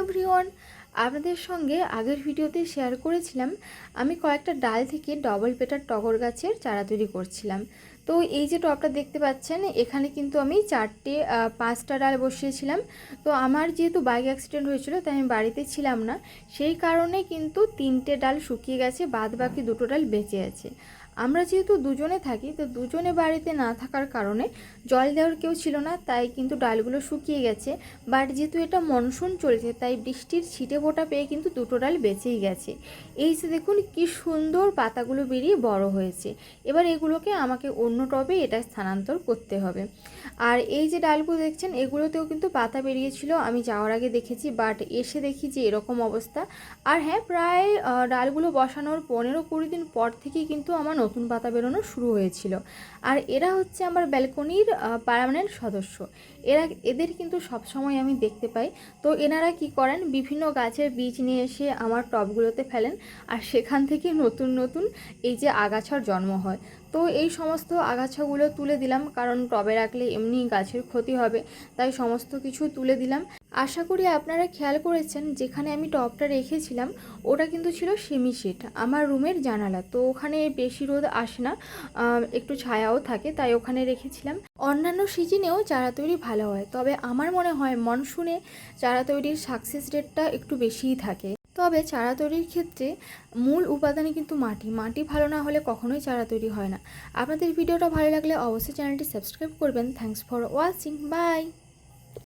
Everyone, আপনাদের সঙ্গে আগের ভিডিওতে শেয়ার করেছিলাম আমি কয়েকটা ডাল থেকে ডবল পেটার টগর গাছের চারা তৈরি করছিলাম। তো এই যে টবটা দেখতে পাচ্ছেন, এখানে কিন্তু আমি 5টা ডাল বসিয়েছিলাম। তো আমার যেহেতু বাইক অ্যাক্সিডেন্ট হয়েছিল তাই আমি বাড়িতে ছিলাম না, সেই কারণে কিন্তু 3টে ডাল শুকিয়ে গেছে, বাদ বাকি 2টো ডাল বেঁচে আছে। আমরা যেহেতু দুজনে থাকি, তো দুজনে বাড়িতে না থাকার কারণে জল দেওয়ার কেউ ছিল না, তাই কিন্তু ডালগুলো শুকিয়ে গেছে। বাট যেহেতু এটা মনসুন চলছে তাই বৃষ্টির ছিটে ফোঁটা পেয়ে কিন্তু 2টো ডাল বেঁচেই গেছে। এই যে দেখুন কি সুন্দর পাতাগুলো বেরিয়ে বড় হয়েছে। এবার এগুলোকে আমাকে অন্য টবে এটা স্থানান্তর করতে হবে। আর এই যে ডালগুলো দেখছেন, এগুলোতেও কিন্তু পাতা বেরিয়েছিল, আমি যাওয়ার আগে দেখেছি, বাট এসে দেখি যে এরকম অবস্থা। আর হ্যাঁ, প্রায় ডালগুলো বসানোর 15-20 দিন পর থেকেই কিন্তু আমার নতুন পাতা বেরোনো শুরু হয়েছিল। আর এরা হচ্ছে আমার ব্যালকনির পার্মানেন্ট সদস্য। এদের কিন্তু সব সময় আমি দেখতে পাই। তো এনারা কি করেন, বিভিন্ন গাছের বীজ নিয়ে এসে আমার টবগুলোতে ফেলেন, আর সেখান থেকে নতুন নতুন এই যে আগাছার জন্ম হয়। তো এই সমস্ত আগাছাগুলো তুলে দিলাম, কারণ টবে রাখলে এমনি গাছের ক্ষতি হবে, তাই সমস্ত কিছু তুলে দিলাম। আশা করি আপনারা খেয়াল করেছেন, যেখানে আমি টবটা রেখেছিলাম ওটা কিন্তু ছিল সেমি শেড, আমার রুমের জানালা, তো ওখানে বেশি রোদ আসে না, একটু ছায়াও থাকে, তাই ওখানে রেখেছিলাম। অন্যান্য সিজনেও চারা তৈরি ভালো হয়, তবে আমার মনে হয় মনসুনে চারা তৈরির সাকসেস রেটটা একটু বেশিই থাকে। তবে চারা তৈরির ক্ষেত্রে মূল উপাদানই কিন্তু মাটি ভালো না হলে কখনোই চারা তৈরি হয় না। আপনাদের ভিডিওটা ভালো লাগলে অবশ্যই চ্যানেলটি সাবস্ক্রাইব করবেন। Thanks for watching, by.